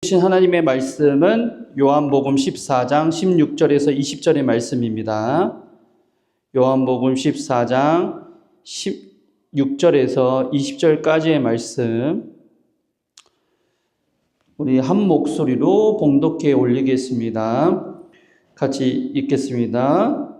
주신 하나님의 말씀은 요한복음 14장 16절에서 20절의 말씀입니다. 요한복음 14장 16절에서 20절까지의 말씀, 우리 한 목소리로 봉독해 올리겠습니다. 같이 읽겠습니다.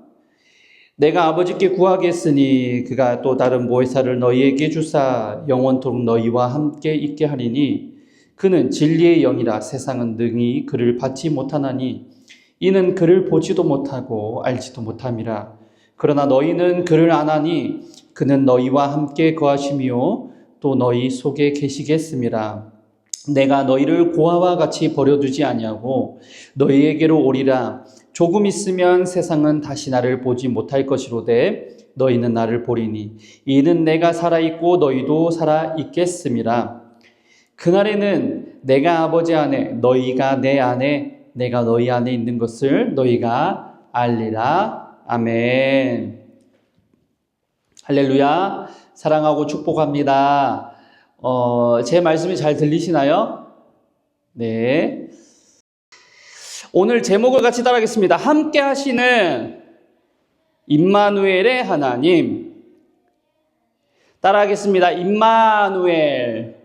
내가 아버지께 구하겠으니 그가 또 다른 보혜사를 너희에게 주사 영원토록 너희와 함께 있게 하리니 그는 진리의 영이라 세상은 능히 그를 받지 못하나니 이는 그를 보지도 못하고 알지도 못함이라. 그러나 너희는 그를 아나니 그는 너희와 함께 거하시며 또 너희 속에 계시겠음이라. 내가 너희를 고아와 같이 버려두지 아니하고 너희에게로 오리라. 조금 있으면 세상은 다시 나를 보지 못할 것이로되 너희는 나를 보리니 이는 내가 살아있고 너희도 살아있겠음이라. 그날에는 내가 아버지 안에 너희가 내 안에 내가 너희 안에 있는 것을 너희가 알리라. 아멘. 할렐루야. 사랑하고 축복합니다. 제 말씀이 잘 들리시나요? 네. 오늘 제목을 같이 따라하겠습니다. 함께 하시는 임마누엘의 하나님. 따라하겠습니다. 임마누엘.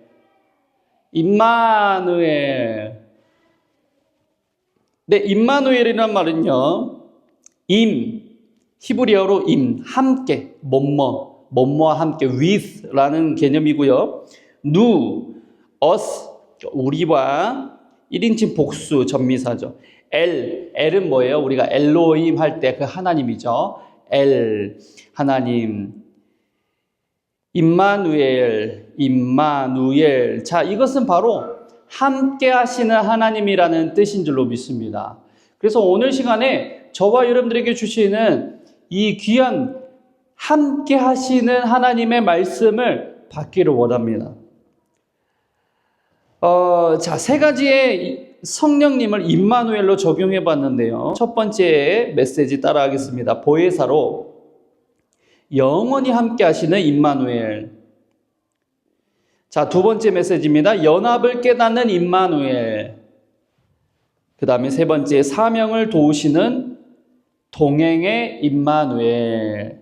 임마누엘. 네, 임마누엘이란 말은요, 히브리어로 함께, 뭐뭐와 함께, with라는 개념이고요. us, 우리와 1인칭 복수 전미사죠. L은 뭐예요? 우리가 엘로힘 할 때 그 하나님이죠. 하나님. 임마누엘. 자, 이것은 바로 함께 하시는 하나님이라는 뜻인 줄로 믿습니다. 그래서 오늘 시간에 저와 여러분들에게 주시는 이 귀한 함께 하시는 하나님의 말씀을 받기를 원합니다. 자, 세 가지의 성령님을 임마누엘로 적용해 봤는데요. 첫 번째 메시지 따라하겠습니다. 보혜사로 영원히 함께 하시는 임마누엘. 자, 두 번째 메시지입니다. 연합을 깨닫는 임마누엘. 그 다음에 세 번째, 사명을 도우시는 동행의 임마누엘.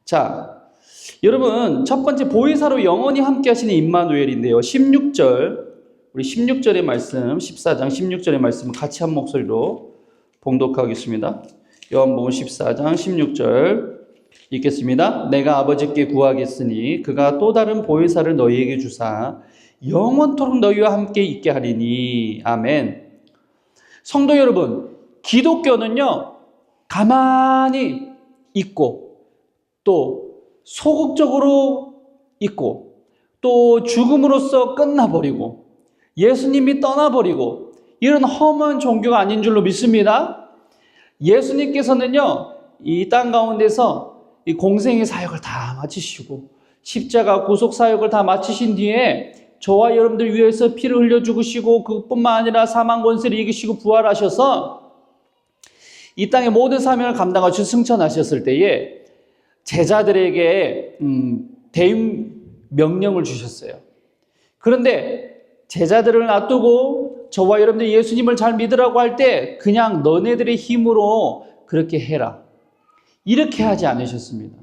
자, 여러분, 첫 번째 보혜사로 영원히 함께 하시는 임마누엘인데요. 16절, 우리 16절의 말씀, 14장 16절의 말씀 같이 한 목소리로 봉독하겠습니다. 요한복음 14장 16절 읽겠습니다. 내가 아버지께 구하겠으니 그가 또 다른 보혜사를 너희에게 주사 영원토록 너희와 함께 있게 하리니. 아멘. 성도 여러분, 기독교는요, 가만히 있고 또 소극적으로 있고 또 죽음으로써 끝나버리고 예수님이 떠나버리고 이런 험한 종교가 아닌 줄로 믿습니다. 예수님께서는요, 이 땅 가운데서 이 공생의 사역을 다 마치시고 십자가 구속 사역을 다 마치신 뒤에 저와 여러분들 위해서 피를 흘려 죽으시고 그뿐만 아니라 사망 권세를 이기시고 부활하셔서 이 땅의 모든 사명을 감당하시고 승천하셨을 때에 제자들에게 대임 명령을 주셨어요. 그런데 제자들을 놔두고 저와 여러분들 예수님을 잘 믿으라고 할 때 그냥 너네들의 힘으로 그렇게 해라, 이렇게 하지 않으셨습니다.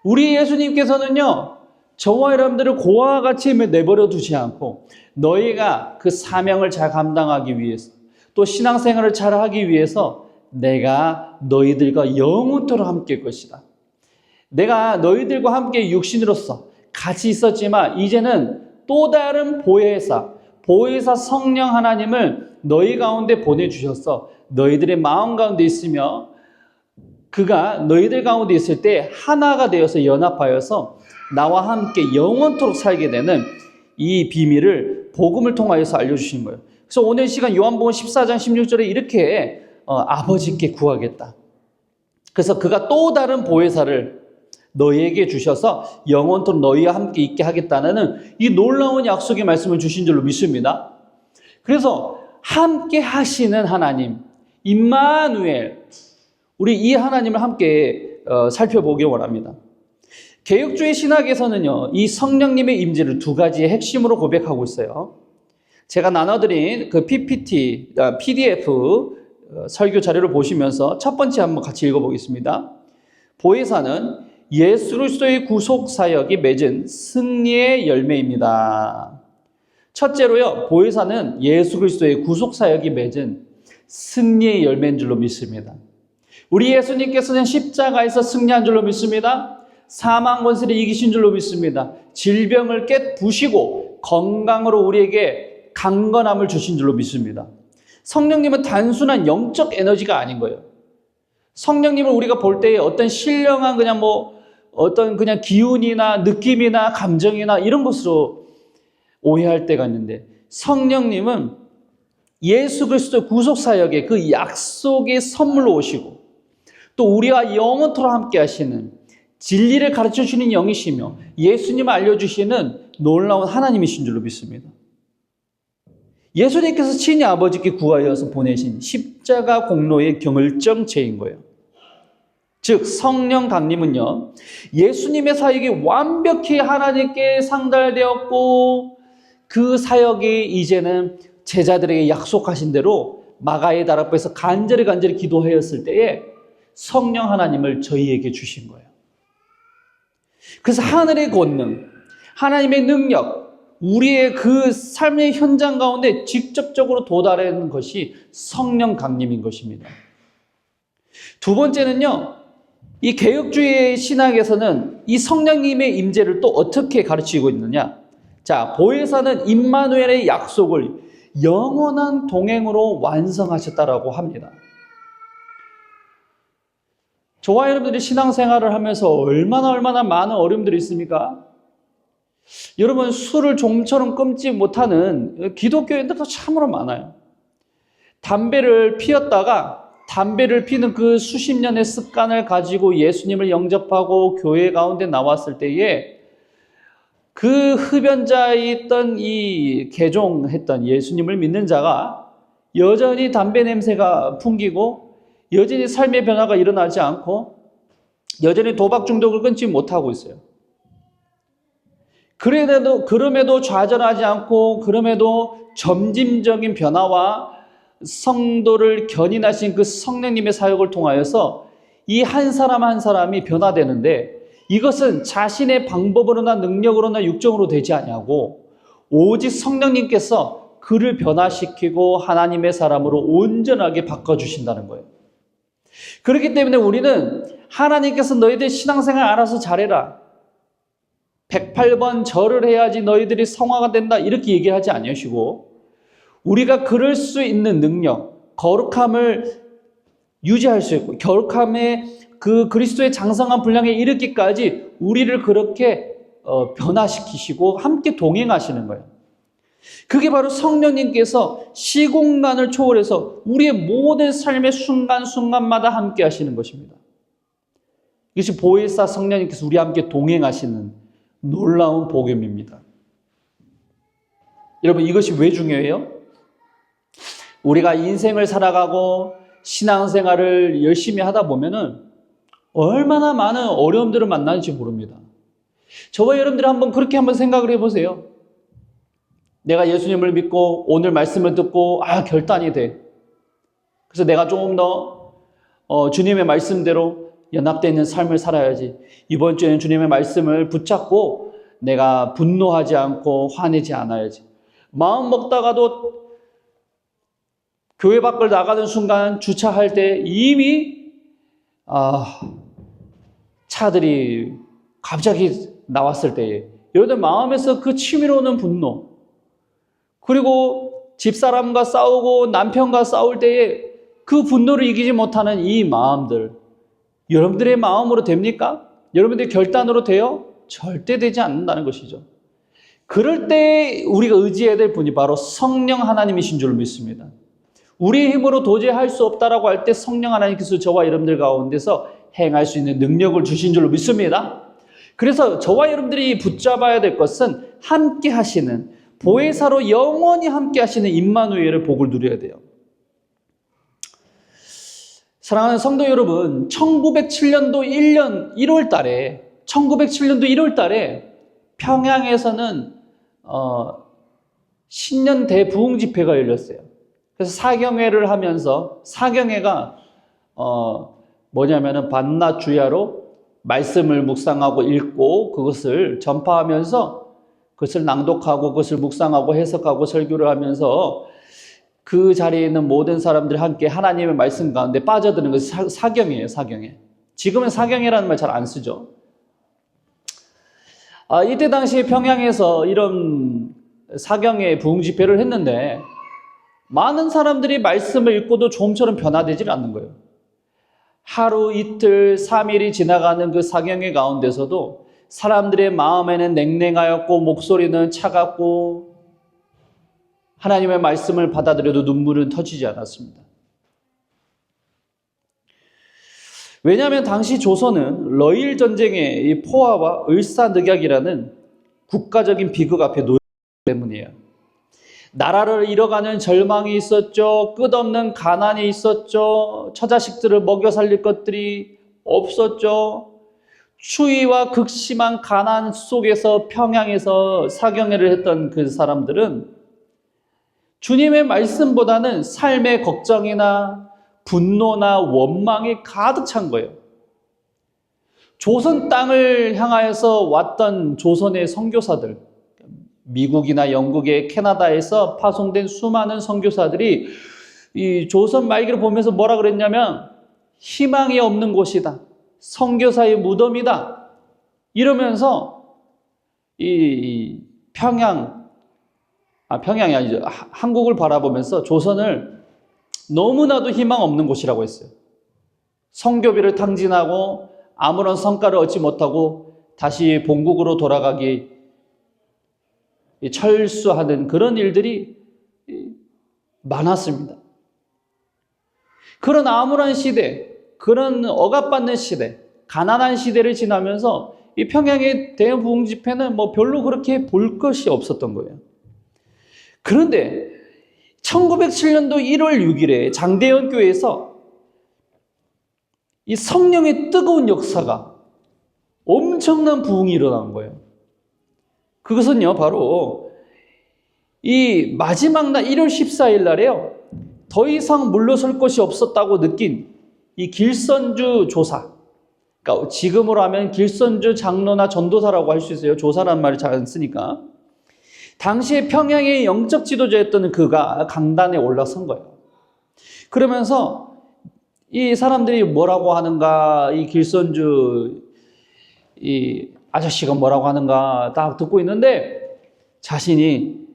우리 예수님께서는요, 저와 여러분들을 고아와 같이 내버려 두지 않고 너희가 그 사명을 잘 감당하기 위해서 또 신앙생활을 잘 하기 위해서 내가 너희들과 영원토록 함께 할 것이다. 내가 너희들과 함께 육신으로서 같이 있었지만 이제는 또 다른 보혜사 성령 하나님을 너희 가운데 보내주셔서 너희들의 마음 가운데 있으며 그가 너희들 가운데 있을 때 하나가 되어서 연합하여서 나와 함께 영원토록 살게 되는 이 비밀을 복음을 통하여서 알려주시는 거예요. 그래서 오늘 시간 요한복음 14장 16절에 이렇게 아버지께 구하겠다. 그래서 그가 또 다른 보혜사를 너희에게 주셔서 영원토록 너희와 함께 있게 하겠다는 이 놀라운 약속의 말씀을 주신 줄로 믿습니다. 그래서 함께 하시는 하나님, 임마누엘, 우리 이 하나님을 함께 살펴보기 원합니다. 개혁주의 신학에서는요, 이 성령님의 임재를 두 가지의 핵심으로 고백하고 있어요. 제가 나눠드린 그 PPT, PDF 설교 자료를 보시면서 첫 번째 한번 같이 읽어보겠습니다. 보혜사는 예수 그리스도의 구속 사역이 맺은 승리의 열매입니다. 첫째로요, 보혜사는 예수 그리스도의 구속 사역이 맺은 승리의 열매인 줄로 믿습니다. 우리 예수님께서는 십자가에서 승리한 줄로 믿습니다. 사망 권세를 이기신 줄로 믿습니다. 질병을 깨부시고 건강으로 우리에게 강건함을 주신 줄로 믿습니다. 성령님은 단순한 영적 에너지가 아닌 거예요. 성령님을 우리가 볼 때에 어떤 신령한 어떤 기운이나 느낌이나 감정이나 이런 것으로 오해할 때가 있는데, 성령님은 예수 그리스도 구속 사역의 그 약속의 선물로 오시고 또 우리와 영원토록 함께 하시는 진리를 가르쳐 주시는 영이시며 예수님을 알려주시는 놀라운 하나님이신 줄로 믿습니다. 예수님께서 친히 아버지께 구하여서 보내신 십자가 공로의 경을정체인 거예요. 즉 성령 강림은요, 예수님의 사역이 완벽히 하나님께 상달되었고 그 사역이 이제는 제자들에게 약속하신 대로 마가의 다락방에서 간절히 기도하였을 때에 성령 하나님을 저희에게 주신 거예요. 그래서 하늘의 권능, 하나님의 능력, 우리의 그 삶의 현장 가운데 직접적으로 도달하는 것이 성령 강림인 것입니다. 두 번째는요, 이 개혁주의 신학에서는 이 성령님의 임재를 또 어떻게 가르치고 있느냐? 자, 보혜사는 임마누엘의 약속을 영원한 동행으로 완성하셨다라고 합니다. 저와 여러분들이 신앙생활을 하면서 얼마나 많은 어려움들이 있습니까? 여러분, 술을 좀처럼 끊지 못하는 기독교인들도 참으로 많아요. 담배를 피웠다가 담배를 피는 그 수십 년의 습관을 가지고 예수님을 영접하고 교회 가운데 나왔을 때에 그 흡연자에 있던 이 개종했던 예수님을 믿는 자가 여전히 담배 냄새가 풍기고 여전히 삶의 변화가 일어나지 않고 여전히 도박 중독을 끊지 못하고 있어요. 그럼에도 좌절하지 않고 그럼에도 점진적인 변화와 성도를 견인하신 그 성령님의 사역을 통하여서 이 한 사람 한 사람이 변화되는데, 이것은 자신의 방법으로나 능력으로나 육정으로 되지 아니하고 오직 성령님께서 그를 변화시키고 하나님의 사람으로 온전하게 바꿔주신다는 거예요. 그렇기 때문에 우리는 하나님께서 너희들 신앙생활 알아서 잘해라, 108번 절을 해야지 너희들이 성화가 된다, 이렇게 얘기하지 않으시고 우리가 그럴 수 있는 능력, 거룩함을 유지할 수 있고 거룩함의 그 그리스도의 장성한 분량에 이르기까지 우리를 그렇게 변화시키시고 함께 동행하시는 거예요. 그게 바로 성령님께서 시공간을 초월해서 우리의 모든 삶의 순간순간마다 함께 하시는 것입니다. 이것이 보혜사 성령님께서 우리와 함께 동행하시는 놀라운 복음입니다. 여러분, 이것이 왜 중요해요? 우리가 인생을 살아가고 신앙생활을 열심히 하다 보면은 얼마나 많은 어려움들을 만나는지 모릅니다. 저와 여러분들이 그렇게 한번 생각을 해보세요. 내가 예수님을 믿고 오늘 말씀을 듣고 결단이 돼. 그래서 내가 조금 더 주님의 말씀대로 연합되어 있는 삶을 살아야지. 이번 주에는 주님의 말씀을 붙잡고 내가 분노하지 않고 화내지 않아야지. 마음 먹다가도 교회 밖을 나가는 순간 주차할 때 이미 차들이 갑자기 나왔을 때에 여러분들 마음에서 그 치밀어오는 분노, 그리고 집사람과 싸우고 남편과 싸울 때에 그 분노를 이기지 못하는 이 마음들, 여러분들의 마음으로 됩니까? 여러분들의 결단으로 돼요? 절대 되지 않는다는 것이죠. 그럴 때 우리가 의지해야 될 분이 바로 성령 하나님이신 줄 믿습니다. 우리의 힘으로 도저히 할 수 없다라고 할 때 성령 하나님께서 저와 여러분들 가운데서 행할 수 있는 능력을 주신 줄로 믿습니다. 그래서 저와 여러분들이 붙잡아야 될 것은 함께 하시는, 보혜사로 영원히 함께 하시는 임마누엘의 복을 누려야 돼요. 사랑하는 성도 여러분, 1907년도 1월 달에 평양에서는 신년 대부흥 집회가 열렸어요. 그래서 사경회를 하면서 사경회가 뭐냐면은 밤낮 주야로 말씀을 묵상하고 읽고 그것을 전파하면서 그것을 낭독하고 그것을 묵상하고 해석하고 설교를 하면서 그 자리에 있는 모든 사람들이 함께 하나님의 말씀 가운데 빠져드는 것이 사경회예요. 사경회. 지금은 사경회라는 말 잘 안 쓰죠. 이때 당시에 평양에서 이런 사경회 부흥 집회를 했는데 많은 사람들이 말씀을 읽고도 좀처럼 변화되질 않는 거예요. 하루, 이틀, 3일이 지나가는 그 사경회 가운데서도 사람들의 마음에는 냉랭하였고 목소리는 차갑고 하나님의 말씀을 받아들여도 눈물은 터지지 않았습니다. 왜냐하면 당시 조선은 러일 전쟁의 이 포화와 을사늑약이라는 국가적인 비극 앞에 놓였기 때문이에요. 나라를 잃어가는 절망이 있었죠. 끝없는 가난이 있었죠. 처자식들을 먹여 살릴 것들이 없었죠. 추위와 극심한 가난 속에서 평양에서 사경회를 했던 그 사람들은 주님의 말씀보다는 삶의 걱정이나 분노나 원망이 가득 찬 거예요. 조선 땅을 향하여서 왔던 조선의 선교사들, 미국이나 영국의 캐나다에서 파송된 수많은 선교사들이 이 조선 말기를 보면서 뭐라 그랬냐면 희망이 없는 곳이다. 선교사의 무덤이다. 이러면서 이 평양이 아니죠. 한국을 바라보면서 조선을 너무나도 희망 없는 곳이라고 했어요. 선교비를 탕진하고 아무런 성과를 얻지 못하고 다시 본국으로 돌아가기 철수하는 그런 일들이 많았습니다. 그런 암울한 시대, 그런 억압받는 시대, 가난한 시대를 지나면서 이 평양의 대형 부흥 집회는 별로 그렇게 볼 것이 없었던 거예요. 그런데 1907년도 1월 6일에 장대현 교회에서 이 성령의 뜨거운 역사가 엄청난 부흥이 일어난 거예요. 그것은요, 바로 이 마지막 날 1월 14일 날에요. 더 이상 물러설 것이 없었다고 느낀 이 길선주 조사. 그러니까 지금으로 하면 길선주 장로나 전도사라고 할 수 있어요. 조사라는 말을 잘 안 쓰니까. 당시에 평양의 영적 지도자였던 그가 강단에 올라선 거예요. 그러면서 이 사람들이 뭐라고 하는가, 이 길선주 이 아저씨가 뭐라고 하는가 딱 듣고 있는데 자신이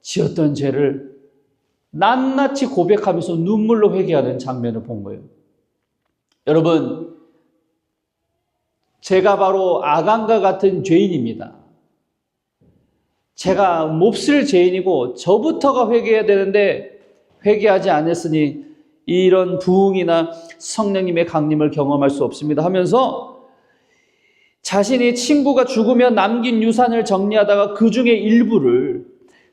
지었던 죄를 낱낱이 고백하면서 눈물로 회개하는 장면을 본 거예요. 여러분, 제가 바로 아간과 같은 죄인입니다. 제가 몹쓸 죄인이고 저부터가 회개해야 되는데 회개하지 않았으니 이런 부흥이나 성령님의 강림을 경험할 수 없습니다 하면서 자신이 친구가 죽으면 남긴 유산을 정리하다가 그 중에 일부를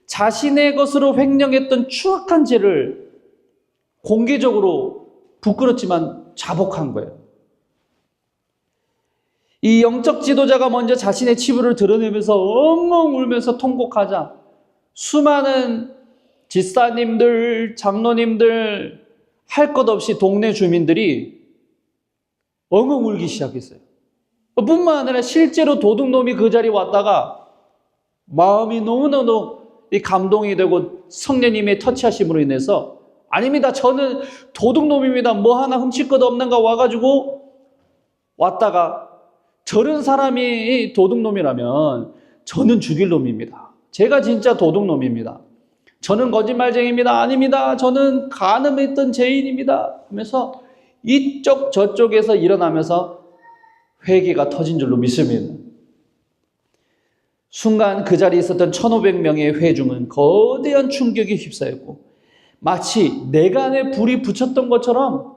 자신의 것으로 횡령했던 추악한 죄를 공개적으로 부끄럽지만 자복한 거예요. 이 영적 지도자가 먼저 자신의 치부를 드러내면서 엉엉 울면서 통곡하자 수많은 집사님들, 장로님들, 할 것 없이 동네 주민들이 엉엉 울기 시작했어요. 뿐만 아니라 실제로 도둑놈이 그 자리에 왔다가 마음이 너무너무 감동이 되고 성령님의 터치하심으로 인해서 아닙니다. 저는 도둑놈입니다. 뭐 하나 훔칠 것 없는가 와가지고 왔다가 저런 사람이 도둑놈이라면 저는 죽일 놈입니다. 제가 진짜 도둑놈입니다. 저는 거짓말쟁이입니다. 아닙니다. 저는 간음했던 죄인입니다. 하면서 이쪽 저쪽에서 일어나면서 회개가 터진 줄로 믿습니다. 순간 그 자리에 있었던 1500명의 회중은 거대한 충격에 휩싸였고 마치 내간에 불이 붙였던 것처럼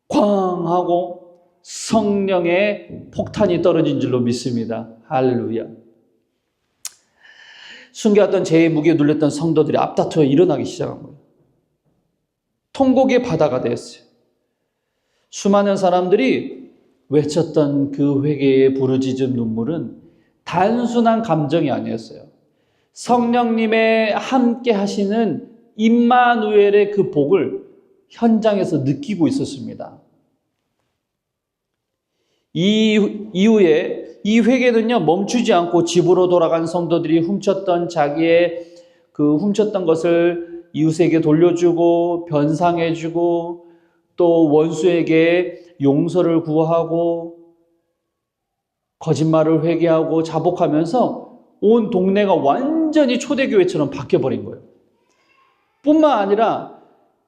쾅 하고 성령의 폭탄이 떨어진 줄로 믿습니다. 할렐루야. 숨겨왔던 죄의 무게에 눌렸던 성도들이 앞다투어 일어나기 시작한 거예요. 통곡의 바다가 되었어요. 수많은 사람들이 외쳤던 그 회개의 부르짖음 눈물은 단순한 감정이 아니었어요. 성령님의 함께 하시는 임마누엘의 그 복을 현장에서 느끼고 있었습니다. 이후에 이 회개는요, 멈추지 않고 집으로 돌아간 성도들이 훔쳤던 훔쳤던 것을 이웃에게 돌려주고 변상해주고 또 원수에게 용서를 구하고 거짓말을 회개하고 자복하면서 온 동네가 완전히 초대교회처럼 바뀌어버린 거예요. 뿐만 아니라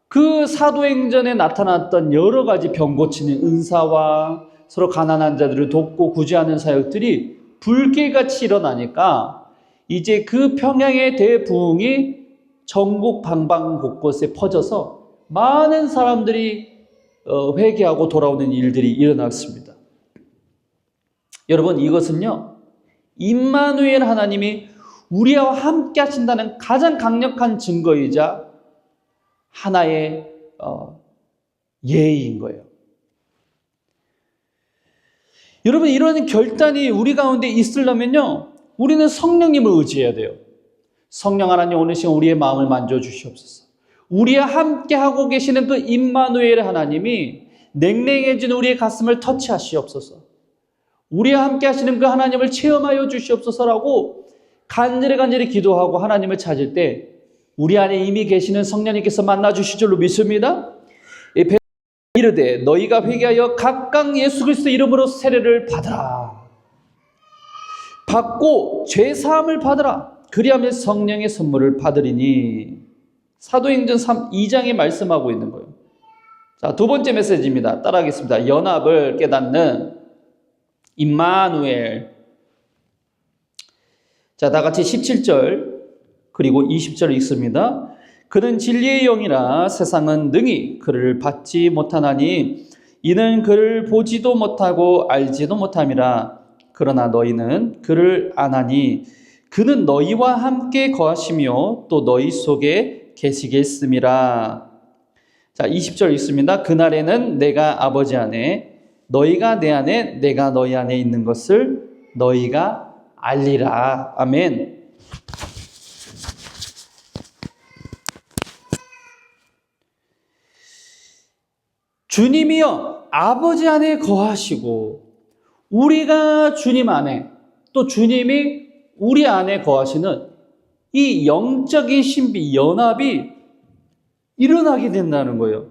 그 사도행전에 나타났던 여러 가지 병 고치는 은사와 서로 가난한 자들을 돕고 구제하는 사역들이 불길같이 일어나니까 이제 그 평양의 대부흥이 전국 방방 곳곳에 퍼져서 많은 사람들이 회개하고 돌아오는 일들이 일어났습니다. 여러분, 이것은요, 임마누엘 하나님이 우리와 함께 하신다는 가장 강력한 증거이자 하나의 예의인 거예요. 여러분, 이런 결단이 우리 가운데 있으려면요, 우리는 성령님을 의지해야 돼요. 성령 하나님, 오늘 시간 우리의 마음을 만져주시옵소서. 우리와 함께 하고 계시는 그 임마누엘 하나님이 냉랭해진 우리의 가슴을 터치하시옵소서. 우리와 함께 하시는 그 하나님을 체험하여 주시옵소서라고 간절히 기도하고 하나님을 찾을 때 우리 안에 이미 계시는 성령님께서 만나주실 줄로 믿습니다. 이르되 너희가 회개하여 각각 예수 그리스도 이름으로 세례를 받으라. 받고 죄사함을 받으라. 그리하면 성령의 선물을 받으리니. 사도행전 2장에 말씀하고 있는 거예요. 자, 두 번째 메시지입니다. 따라하겠습니다. 연합을 깨닫는 임마누엘. 자, 다 같이 17절 그리고 20절 읽습니다. 그는 진리의 영이라 세상은 능히 그를 받지 못하나니 이는 그를 보지도 못하고 알지도 못함이라. 그러나 너희는 그를 아나니 그는 너희와 함께 거하시며 또 너희 속에 계시겠음이라. 자, 20절 읽습니다. 그날에는 내가 아버지 안에 너희가 내 안에 내가 너희 안에 있는 것을 너희가 알리라. 아멘. 주님이요, 아버지 안에 거하시고 우리가 주님 안에, 또 주님이 우리 안에 거하시는 이 영적인 신비, 연합이 일어나게 된다는 거예요.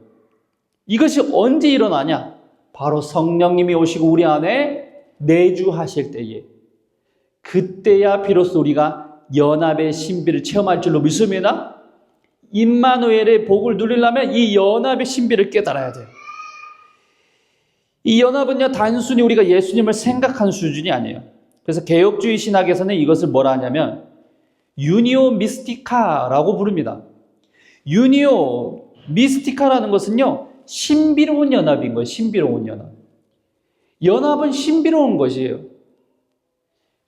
이것이 언제 일어나냐? 바로 성령님이 오시고 우리 안에 내주하실 때에, 그때야 비로소 우리가 연합의 신비를 체험할 줄로 믿습니다. 임마누엘의 복을 누리려면 이 연합의 신비를 깨달아야 돼요. 이 연합은요, 단순히 우리가 예수님을 생각하는 수준이 아니에요. 그래서 개혁주의 신학에서는 이것을 뭐라 하냐면 유니오 미스티카라고 부릅니다. 유니오 미스티카라는 것은요, 신비로운 연합인 거예요. 신비로운 연합. 연합은 신비로운 것이에요.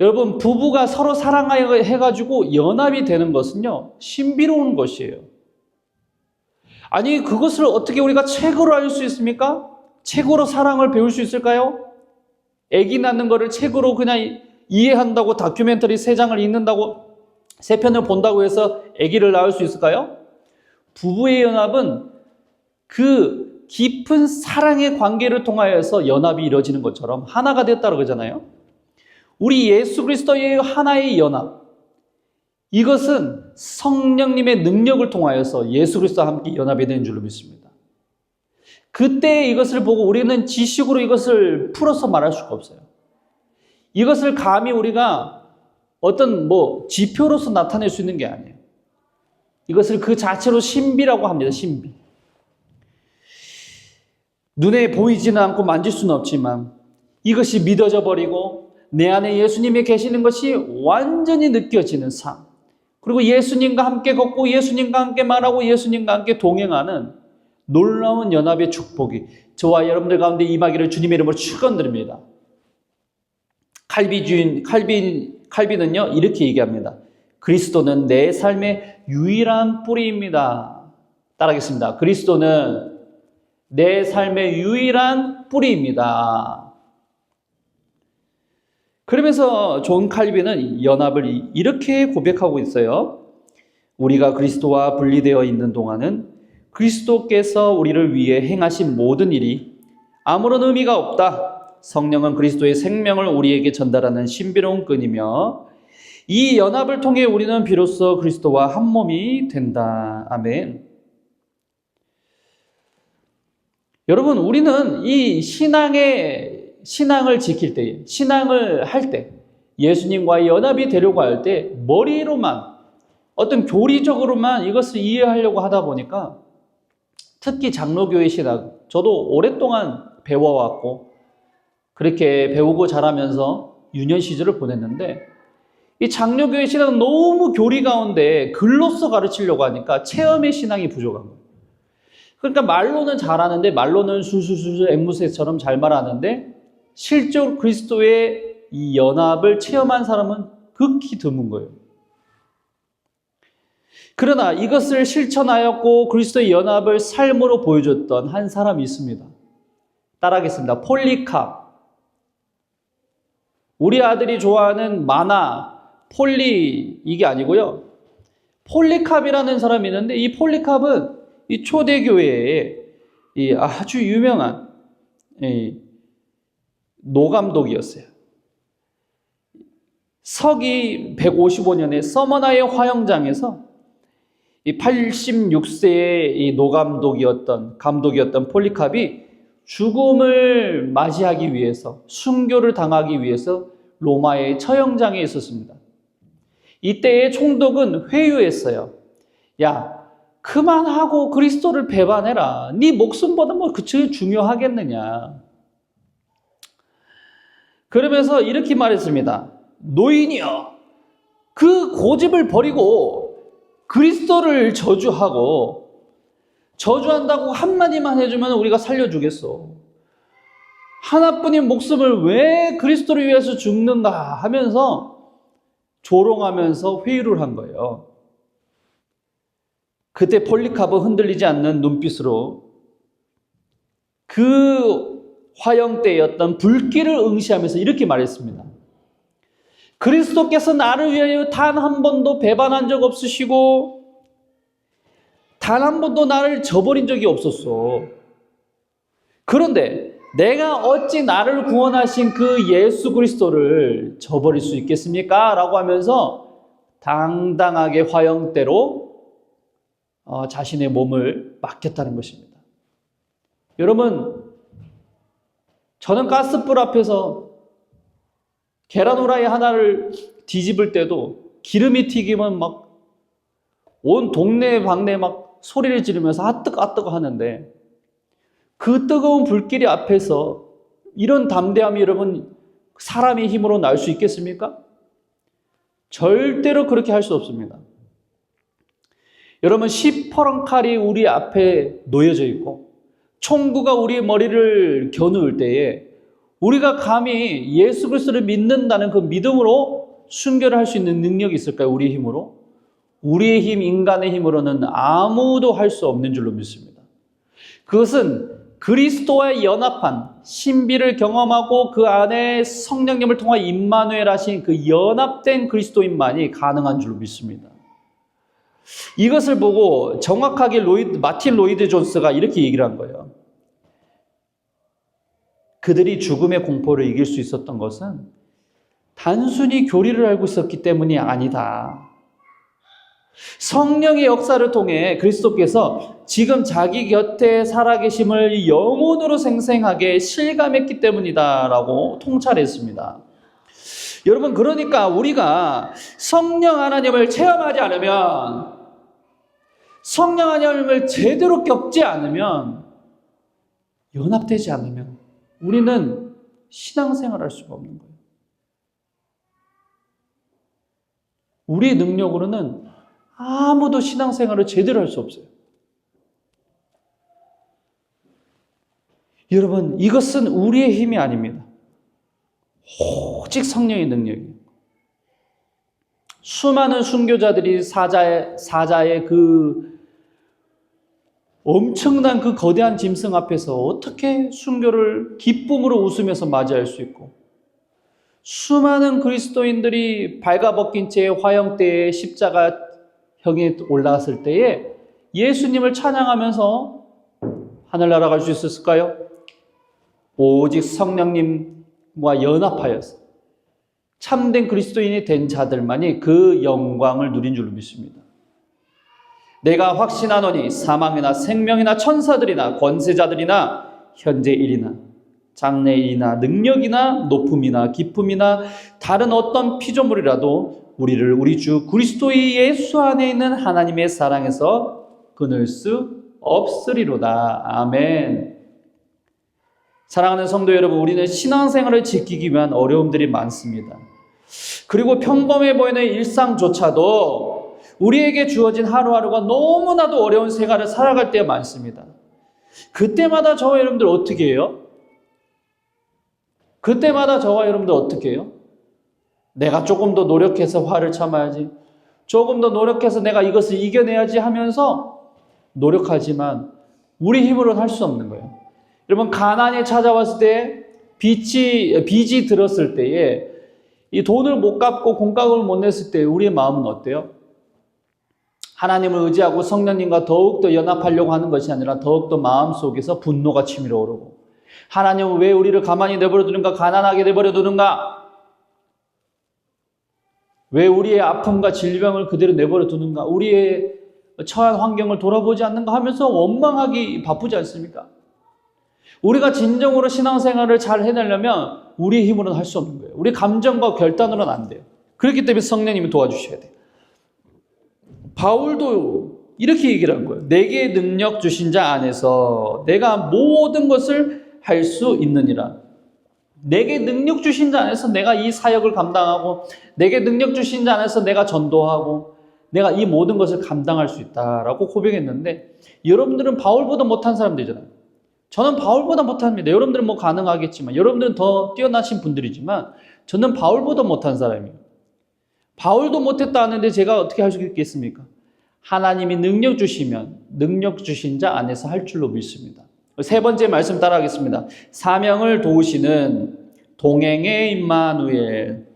여러분, 부부가 서로 사랑해가지고 연합이 되는 것은요, 신비로운 것이에요. 아니, 그것을 어떻게 우리가 책으로 알 수 있습니까? 책으로 사랑을 배울 수 있을까요? 아기 낳는 거를 책으로 그냥 이해한다고 다큐멘터리 3장을 읽는다고 3편을 본다고 해서 아기를 낳을 수 있을까요? 부부의 연합은 그 깊은 사랑의 관계를 통하여서 연합이 이루어지는 것처럼 하나가 됐다고 그러잖아요. 우리 예수 그리스도의 하나의 연합, 이것은 성령님의 능력을 통하여서 예수 그리스도와 함께 연합이 되는 줄로 믿습니다. 그때 이것을 보고 우리는 지식으로 이것을 풀어서 말할 수가 없어요. 이것을 감히 우리가 어떤 지표로서 나타낼 수 있는 게 아니에요. 이것을 그 자체로 신비라고 합니다. 신비. 눈에 보이지는 않고 만질 수는 없지만 이것이 믿어져 버리고 내 안에 예수님이 계시는 것이 완전히 느껴지는 삶. 그리고 예수님과 함께 걷고 예수님과 함께 말하고 예수님과 함께 동행하는 놀라운 연합의 축복이 저와 여러분들 가운데 임하기를 주님의 이름으로 축원드립니다. 칼빈은요, 이렇게 얘기합니다. 그리스도는 내 삶의 유일한 뿌리입니다. 따라하겠습니다. 그리스도는 내 삶의 유일한 뿌리입니다. 그러면서 존 칼빈은 연합을 이렇게 고백하고 있어요. 우리가 그리스도와 분리되어 있는 동안은 그리스도께서 우리를 위해 행하신 모든 일이 아무런 의미가 없다. 성령은 그리스도의 생명을 우리에게 전달하는 신비로운 끈이며 이 연합을 통해 우리는 비로소 그리스도와 한 몸이 된다. 아멘. 여러분, 우리는 이 신앙을 지킬 때, 신앙을 할 때, 예수님과의 연합이 되려고 할 때 머리로만, 어떤 교리적으로만 이것을 이해하려고 하다 보니까 특히 장로교의 신학, 저도 오랫동안 배워왔고 그렇게 배우고 자라면서 유년 시절을 보냈는데 이 장로교의 신학은 너무 교리 가운데 글로써 가르치려고 하니까 체험의 신앙이 부족한 거예요. 그러니까 말로는 잘하는데 말로는 술술술 앵무새처럼 잘 말하는데 실제로 그리스도의 이 연합을 체험한 사람은 극히 드문 거예요. 그러나 이것을 실천하였고 그리스도의 연합을 삶으로 보여줬던 한 사람이 있습니다. 따라하겠습니다. 폴리캅. 우리 아들이 좋아하는 만화, 폴리 이게 아니고요. 폴리캅이라는 사람이 있는데 이 폴리캅은 이 초대교회의 이 아주 유명한 노감독이었어요. 서기 155년에 서머나의 화영장에서 이 86세의 이 감독이었던 폴리캅이 죽음을 맞이하기 위해서, 순교를 당하기 위해서 로마의 처형장에 있었습니다. 이때의 총독은 회유했어요. 야, 그만하고 그리스도를 배반해라. 네 목숨보다 뭐 그쪽이 중요하겠느냐. 그러면서 이렇게 말했습니다. 노인이여, 그 고집을 버리고 그리스도를 저주한다고 한마디만 해주면 우리가 살려주겠어. 하나뿐인 목숨을 왜 그리스도를 위해서 죽는가 하면서 조롱하면서 회유를 한 거예요. 그때 폴리캅은 흔들리지 않는 눈빛으로 그 화형대였던 불길을 응시하면서 이렇게 말했습니다. 그리스도께서 나를 위하여 단 한 번도 배반한 적 없으시고 단 한 번도 나를 저버린 적이 없었어. 그런데 내가 어찌 나를 구원하신 그 예수 그리스도를 저버릴 수 있겠습니까? 라고 하면서 당당하게 화형대로 자신의 몸을 맡겼다는 것입니다. 여러분, 저는 가스불 앞에서 계란 후라이 하나를 뒤집을 때도 기름이 튀기면 막 온 동네 방네 막 소리를 지르면서 아뜨거 하는데 그 뜨거운 불길이 앞에서 이런 담대함이 여러분 사람의 힘으로 날 수 있겠습니까? 절대로 그렇게 할 수 없습니다. 여러분, 시퍼런 칼이 우리 앞에 놓여져 있고 총구가 우리 머리를 겨누을 때에 우리가 감히 예수 그리스도를 믿는다는 그 믿음으로 순교를 할 수 있는 능력이 있을까요? 우리의 힘으로? 우리의 힘, 인간의 힘으로는 아무도 할 수 없는 줄로 믿습니다. 그것은 그리스도와 연합한 신비를 경험하고 그 안에 성령님을 통해 임마누엘 하신 그 연합된 그리스도인만이 가능한 줄로 믿습니다. 이것을 보고 정확하게 마틴 로이드 존스가 이렇게 얘기를 한 거예요. 그들이 죽음의 공포를 이길 수 있었던 것은 단순히 교리를 알고 있었기 때문이 아니다. 성령의 역사를 통해 그리스도께서 지금 자기 곁에 살아계심을 영혼으로 생생하게 실감했기 때문이다라고 통찰했습니다. 여러분, 그러니까 우리가 성령 하나님을 체험하지 않으면, 성령 하나님을 제대로 겪지 않으면, 연합되지 않으면 우리는 신앙생활을 할 수가 없는 거예요. 우리의 능력으로는 아무도 신앙생활을 제대로 할 수 없어요. 여러분, 이것은 우리의 힘이 아닙니다. 오직 성령의 능력이에요. 수많은 순교자들이 사자의 그 엄청난 그 거대한 짐승 앞에서 어떻게 순교를 기쁨으로 웃으면서 맞이할 수 있고, 수많은 그리스도인들이 발가벗긴 채 화형대에 십자가형에 올라갔을 때에 예수님을 찬양하면서 하늘나라 갈 수 있었을까요? 오직 성령님과 연합하여서 참된 그리스도인이 된 자들만이 그 영광을 누린 줄로 믿습니다. 내가 확신하노니 사망이나 생명이나 천사들이나 권세자들이나 현재 일이나 장래일이나 능력이나 높음이나 깊음이나 다른 어떤 피조물이라도 우리를 우리 주 그리스도 예수 안에 있는 하나님의 사랑에서 끊을 수 없으리로다. 아멘. 사랑하는 성도 여러분, 우리는 신앙생활을 지키기 위한 어려움들이 많습니다. 그리고 평범해 보이는 일상조차도 우리에게 주어진 하루하루가 너무나도 어려운 생활을 살아갈 때가 많습니다. 그때마다 저와 여러분들 어떻게 해요? 그때마다 저와 여러분들 어떻게 해요? 내가 조금 더 노력해서 화를 참아야지, 조금 더 노력해서 내가 이것을 이겨내야지 하면서 노력하지만 우리 힘으로는 할 수 없는 거예요. 여러분, 가난이 찾아왔을 때, 빚이 들었을 때에 이 돈을 못 갚고 공과금을 못 냈을 때 우리의 마음은 어때요? 하나님을 의지하고 성령님과 더욱더 연합하려고 하는 것이 아니라 더욱더 마음속에서 분노가 치밀어 오르고, 하나님은 왜 우리를 가만히 내버려 두는가? 가난하게 내버려 두는가? 왜 우리의 아픔과 질병을 그대로 내버려 두는가? 우리의 처한 환경을 돌아보지 않는가 하면서 원망하기 바쁘지 않습니까? 우리가 진정으로 신앙생활을 잘 해내려면 우리의 힘으로는 할 수 없는 거예요. 우리 감정과 결단으로는 안 돼요. 그렇기 때문에 성령님이 도와주셔야 돼요. 바울도 이렇게 얘기를 한 거예요. 내게 능력 주신 자 안에서 내가 모든 것을 할 수 있느니라. 내게 능력 주신 자 안에서 내가 이 사역을 감당하고, 내게 능력 주신 자 안에서 내가 전도하고, 내가 이 모든 것을 감당할 수 있다라고 고백했는데, 여러분들은 바울보다 못한 사람들이잖아요. 저는 바울보다 못합니다. 여러분들은 뭐 가능하겠지만, 여러분들은 더 뛰어나신 분들이지만, 저는 바울보다 못한 사람이에요. 바울도 못했다 하는데 제가 어떻게 할 수 있겠습니까? 하나님이 능력 주시면 능력 주신 자 안에서 할 줄로 믿습니다. 세 번째 말씀 따라하겠습니다. 사명을 도우시는 동행의 임마누엘.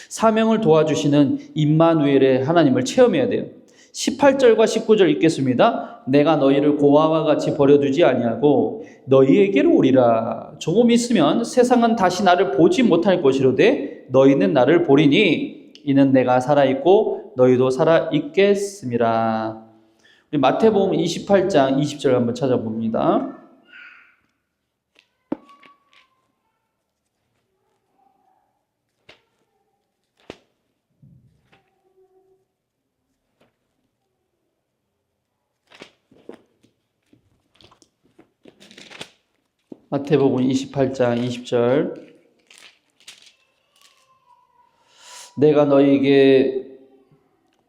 사명을 도와주시는 임마누엘의 하나님을 체험해야 돼요. 18절과 19절 읽겠습니다. 내가 너희를 고아와 같이 버려두지 아니하고 너희에게로 오리라. 조금 있으면 세상은 다시 나를 보지 못할 것이로되 너희는 나를 보리니 이는 내가 살아있고 너희도 살아있겠음이라. 우리 마태복음 28장 20절 한번 찾아봅니다. 마태복음 28장 20절. 내가 너희에게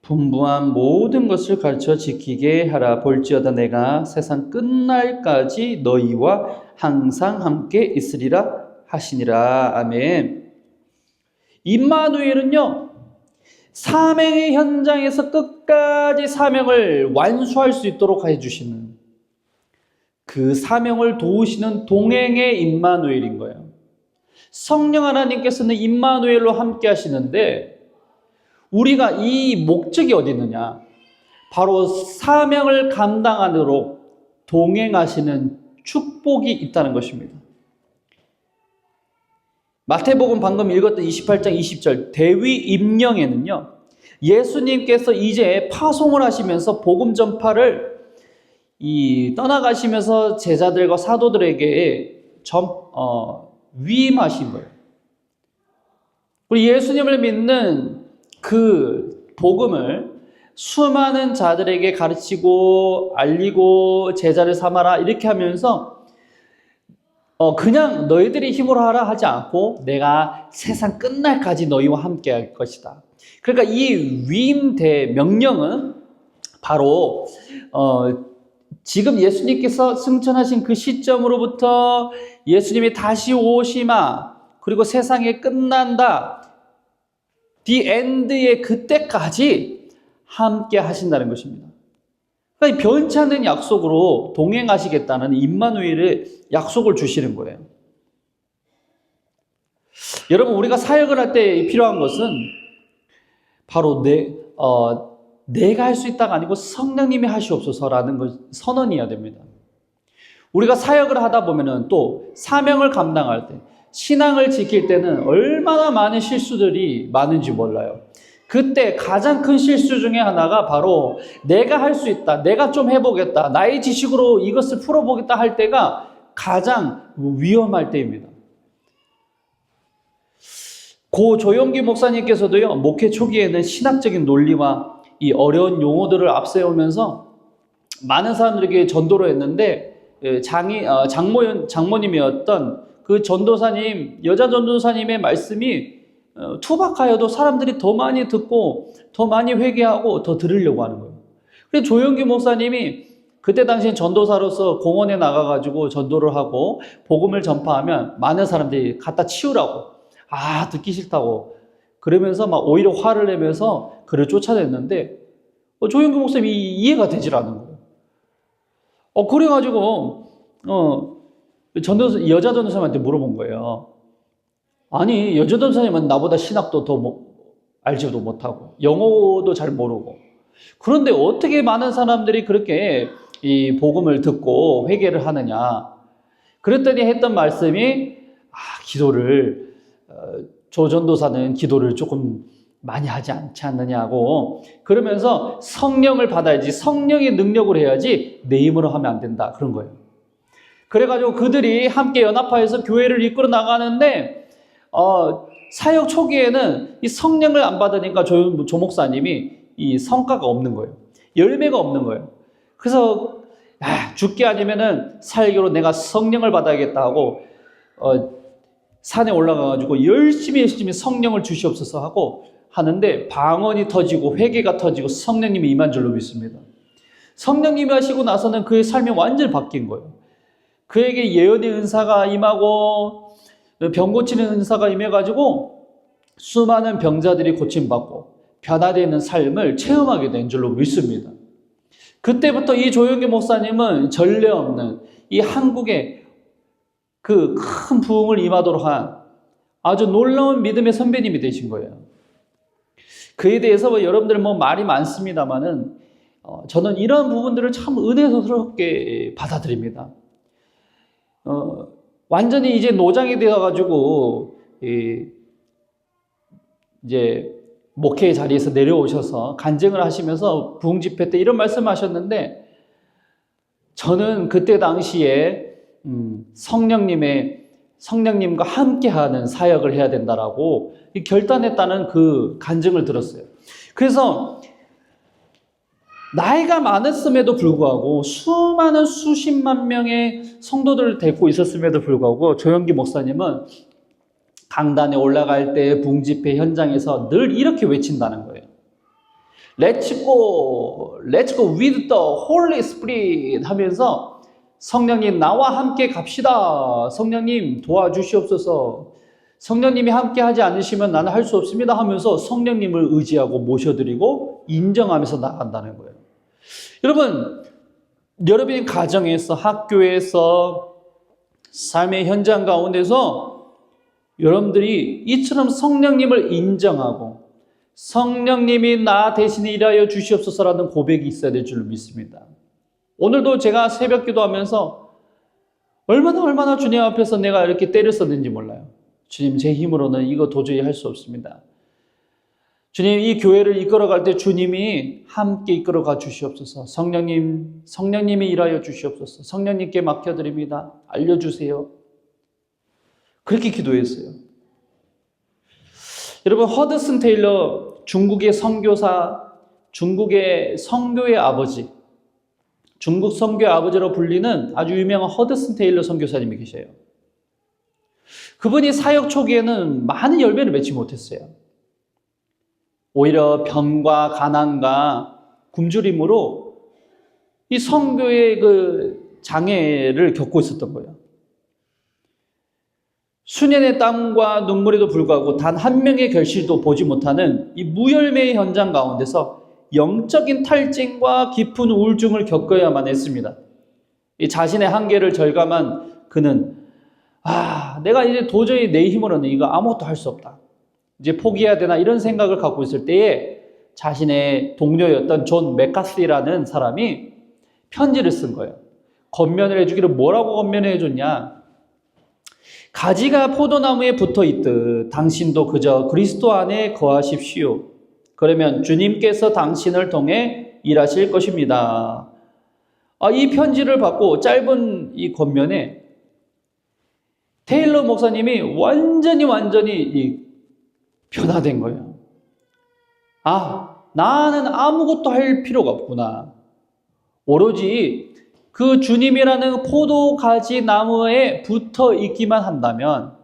분부한 모든 것을 가르쳐 지키게 하라. 볼지어다 내가 세상 끝날까지 너희와 항상 함께 있으리라 하시니라. 아멘. 임마누엘은요, 사명의 현장에서 끝까지 사명을 완수할 수 있도록 해주시는, 그 사명을 도우시는 동행의 임마누엘인 거예요. 성령 하나님께서는 임마누엘로 함께 하시는데, 우리가 이 목적이 어디 있느냐? 바로 사명을 감당하도록 동행하시는 축복이 있다는 것입니다. 마태복음 방금 읽었던 28장 20절 대위 임령에는요, 예수님께서 이제 파송을 하시면서 복음 전파를 떠나가시면서 제자들과 사도들에게 위임하신 거예요. 우리 예수님을 믿는 그 복음을 수많은 자들에게 가르치고 알리고 제자를 삼아라 이렇게 하면서 그냥 너희들이 힘으로 하라 하지 않고 내가 세상 끝날까지 너희와 함께 할 것이다. 그러니까 이 위임대 명령은 바로 지금 예수님께서 승천하신 그 시점으로부터 예수님이 다시 오시마, 그리고 세상이 끝난다, The end의 그때까지 함께 하신다는 것입니다. 그러니까 변치 않는 약속으로 동행하시겠다는 임마누엘의 약속을 주시는 거예요. 여러분, 우리가 사역을 할 때 필요한 것은 바로 내가 할 수 있다가 아니고 성령님이 하시옵소서라는 걸 선언해야 됩니다. 우리가 사역을 하다 보면은 또 사명을 감당할 때, 신앙을 지킬 때는 얼마나 많은 실수들이 많은지 몰라요. 그때 가장 큰 실수 중에 하나가 바로 내가 할 수 있다, 내가 좀 해보겠다, 나의 지식으로 이것을 풀어보겠다 할 때가 가장 위험할 때입니다. 고 조용기 목사님께서도요, 목회 초기에는 신학적인 논리와 이 어려운 용어들을 앞세우면서 많은 사람들에게 전도를 했는데, 장모님이었던 그 전도사님, 여자 전도사님의 말씀이 투박하여도 사람들이 더 많이 듣고 더 많이 회개하고 더 들으려고 하는 거예요. 그래서 조용기 목사님이 그때 당시엔 전도사로서 공원에 나가가지고 전도를 하고 복음을 전파하면 많은 사람들이 갖다 치우라고, 듣기 싫다고 그러면서 막 오히려 화를 내면서 그를 쫓아냈는데 조용기 목사님이 이해가 되질 않은 거예요. 그래가지고 여자 전도사님한테 물어본 거예요. 아니, 여자 전도사님은 나보다 신학도 더 알지도 못하고 영어도 잘 모르고, 그런데 어떻게 많은 사람들이 그렇게 이 복음을 듣고 회개를 하느냐. 그랬더니 했던 말씀이 기도를 조 전도사는 기도를 조금 많이 하지 않지 않느냐고, 그러면서 성령을 받아야지, 성령의 능력으로 해야지 내 힘으로 하면 안 된다, 그런 거예요. 그래가지고 그들이 함께 연합하여서 교회를 이끌어 나가는데 사역 초기에는 이 성령을 안 받으니까 조 목사님이 이 성과가 없는 거예요. 열매가 없는 거예요. 그래서 죽게 아니면은 살기로 내가 성령을 받아야겠다 하고 산에 올라가가지고 열심히 성령을 주시옵소서 하고 하는데 방언이 터지고 회개가 터지고 성령님이 임한 줄로 믿습니다. 성령님이 하시고 나서는 그의 삶이 완전히 바뀐 거예요. 그에게 예언의 은사가 임하고 병 고치는 은사가 임해가지고 수많은 병자들이 고침받고 변화되는 삶을 체험하게 된 줄로 믿습니다. 그때부터 이 조용기 목사님은 전례 없는 이 한국의 그 큰 부흥을 임하도록 한 아주 놀라운 믿음의 선배님이 되신 거예요. 그에 대해서 여러분들 말이 많습니다만은 저는 이런 부분들을 참 은혜스럽게 받아들입니다. 완전히 이제 노장이 되어가지고 이제 목회의 자리에서 내려오셔서 간증을 하시면서 부흥 집회 때 이런 말씀하셨는데, 저는 그때 당시에 성령님과 함께하는 사역을 해야 된다라고 결단했다는 그 간증을 들었어요. 그래서 나이가 많았음에도 불구하고 수많은 수십만 명의 성도들을 데리고 있었음에도 불구하고 조용기 목사님은 강단에 올라갈 때 부흥 집회 현장에서 늘 이렇게 외친다는 거예요. Let's go with the Holy Spirit 하면서 성령님 나와 함께 갑시다. 성령님 도와주시옵소서. 성령님이 함께 하지 않으시면 나는 할 수 없습니다 하면서 성령님을 의지하고 모셔드리고 인정하면서 나간다는 거예요. 여러분이 가정에서, 학교에서, 삶의 현장 가운데서 여러분들이 이처럼 성령님을 인정하고 성령님이 나 대신에 일하여 주시옵소서라는 고백이 있어야 될 줄 믿습니다. 오늘도 제가 새벽 기도하면서 얼마나 주님 앞에서 내가 이렇게 때를 썼는지 몰라요. 주님, 제 힘으로는 이거 도저히 할 수 없습니다. 주님, 이 교회를 이끌어갈 때 주님이 함께 이끌어가 주시옵소서. 성령님이 일하여 주시옵소서. 성령님께 맡겨드립니다. 알려주세요. 그렇게 기도했어요. 여러분, 허드슨 테일러, 중국의 선교사, 중국의 선교의 아버지, 중국 선교의 아버지로 불리는 아주 유명한 허드슨 테일러 선교사님이 계셔요. 그분이 사역 초기에는 많은 열매를 맺지 못했어요. 오히려 병과 가난과 굶주림으로 이 선교의 그 장애를 겪고 있었던 거예요. 수년의 땀과 눈물에도 불구하고 단 한 명의 결실도 보지 못하는 이 무열매의 현장 가운데서 영적인 탈진과 깊은 우울증을 겪어야만 했습니다. 이 자신의 한계를 절감한 그는 내가 이제 도저히 내 힘으로는 이거 아무것도 할 수 없다. 이제 포기해야 되나 이런 생각을 갖고 있을 때에 자신의 동료였던 존 맥카시라는 사람이 편지를 쓴 거예요. 권면을 해주기를 뭐라고 권면을 해줬냐. 가지가 포도나무에 붙어 있듯 당신도 그저 그리스도 안에 거하십시오. 그러면 주님께서 당신을 통해 일하실 것입니다. 이 편지를 받고 짧은 이 권면에 테일러 목사님이 완전히 변화된 거예요. 나는 아무것도 할 필요가 없구나. 오로지 그 주님이라는 포도가지 나무에 붙어 있기만 한다면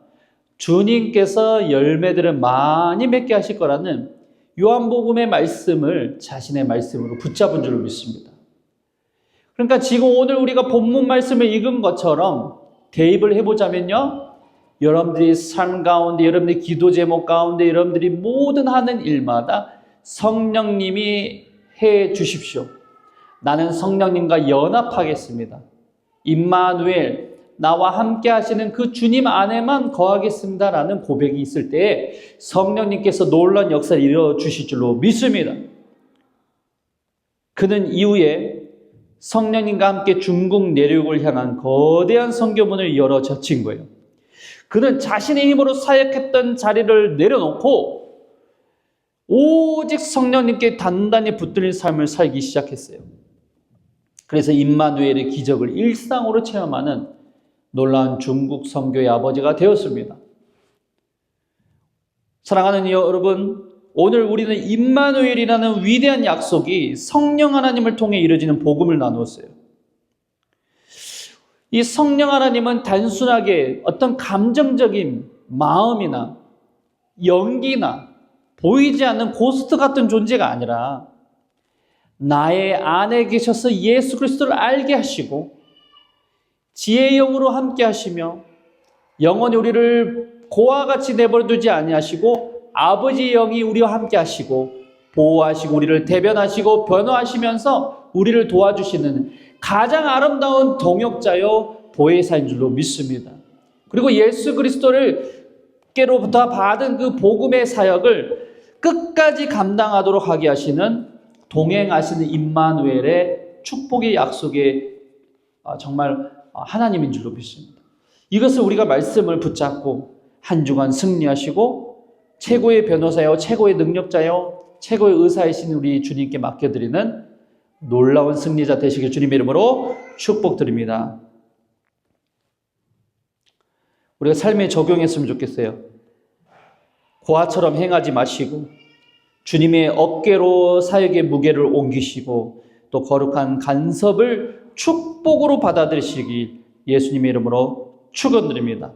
주님께서 열매들을 많이 맺게 하실 거라는 요한복음의 말씀을 자신의 말씀으로 붙잡은 줄로 믿습니다. 그러니까 지금 오늘 우리가 본문 말씀을 읽은 것처럼 대입을 해보자면요. 여러분들이 삶 가운데, 여러분들이 기도 제목 가운데, 여러분들이 모든 하는 일마다 성령님이 해 주십시오. 나는 성령님과 연합하겠습니다. 임마누엘, 나와 함께 하시는 그 주님 안에만 거하겠습니다라는 고백이 있을 때 성령님께서 놀라운 역사를 이루어 주실 줄로 믿습니다. 그는 이후에 성령님과 함께 중국 내륙을 향한 거대한 선교문을 열어 젖힌 거예요. 그는 자신의 힘으로 사역했던 자리를 내려놓고 오직 성령님께 단단히 붙들린 삶을 살기 시작했어요. 그래서 임마누엘의 기적을 일상으로 체험하는 놀라운 중국 선교의 아버지가 되었습니다. 사랑하는 여러분, 오늘 우리는 임마누엘이라는 위대한 약속이 성령 하나님을 통해 이루어지는 복음을 나누었어요. 이 성령 하나님은 단순하게 어떤 감정적인 마음이나 연기나 보이지 않는 고스트 같은 존재가 아니라 나의 안에 계셔서 예수 그리스도를 알게 하시고 지혜의 영으로 함께 하시며 영원히 우리를 고와 같이 내버려 두지 아니하시고 아버지의 영이 우리와 함께 하시고 보호하시고 우리를 대변하시고 변호하시면서 우리를 도와주시는 가장 아름다운 동역자요 보혜사인 줄로 믿습니다. 그리고 예수 그리스도께로부터 받은 그 복음의 사역을 끝까지 감당하도록 하게 하시는 동행하시는 임마누엘의 축복의 약속의 정말 하나님인 줄로 믿습니다. 이것을 우리가 말씀을 붙잡고 한 주간 승리하시고 최고의 변호사요, 최고의 능력자요, 최고의 의사이신 우리 주님께 맡겨드리는 놀라운 승리자 되시길 주님의 이름으로 축복드립니다. 우리가 삶에 적용했으면 좋겠어요. 고아처럼 행하지 마시고 주님의 어깨로 사역의 무게를 옮기시고 또 거룩한 간섭을 축복으로 받아들이시길 예수님의 이름으로 축원드립니다.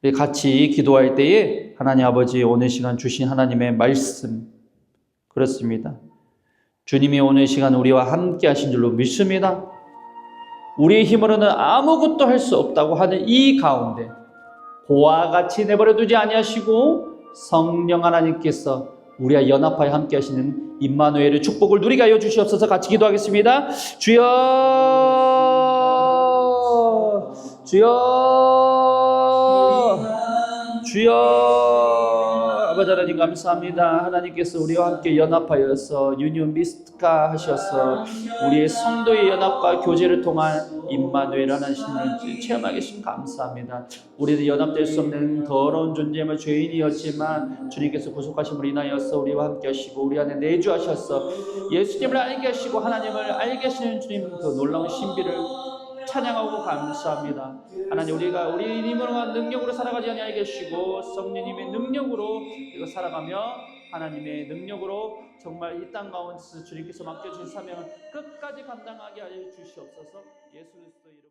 우리 같이 기도할 때에 하나님 아버지 오늘 시간 주신 하나님의 말씀 그렇습니다. 주님이 오늘 시간 우리와 함께 하신 줄로 믿습니다. 우리의 힘으로는 아무것도 할 수 없다고 하는 이 가운데 고와 같이 내버려 두지 아니하시고 성령 하나님께서 우리와 연합하여 함께 하시는 임마누엘의 축복을 누리게 하여 주시옵소서. 같이 기도하겠습니다. 주여 아버지 하나님 감사합니다. 하나님께서 우리와 함께 연합하여서 유니온 미스트카 하셔서 우리의 성도의 연합과 교제를 통한 임마누엘 하나님을 체험하게 하신 감사합니다. 우리는 연합될 수 없는 더러운 존재임을 죄인이었지만 주님께서 구속하심으로 인하여서 우리와 함께 하시고 우리 안에 내주하셔서 예수님을 알게 하시고 하나님을 알게 하시는 주님 그 놀라운 신비를 찬양하고 감사합니다. 하나님 우리가 우리 힘으로만 능력으로 살아가지 아니하게 하시고 성령님의 능력으로 이거 살아가며 하나님의 능력으로 정말 이 땅 가운데서 주님께서 맡겨주신 사명을 끝까지 감당하게 하여 주시옵소서. 예수 그리스도 이름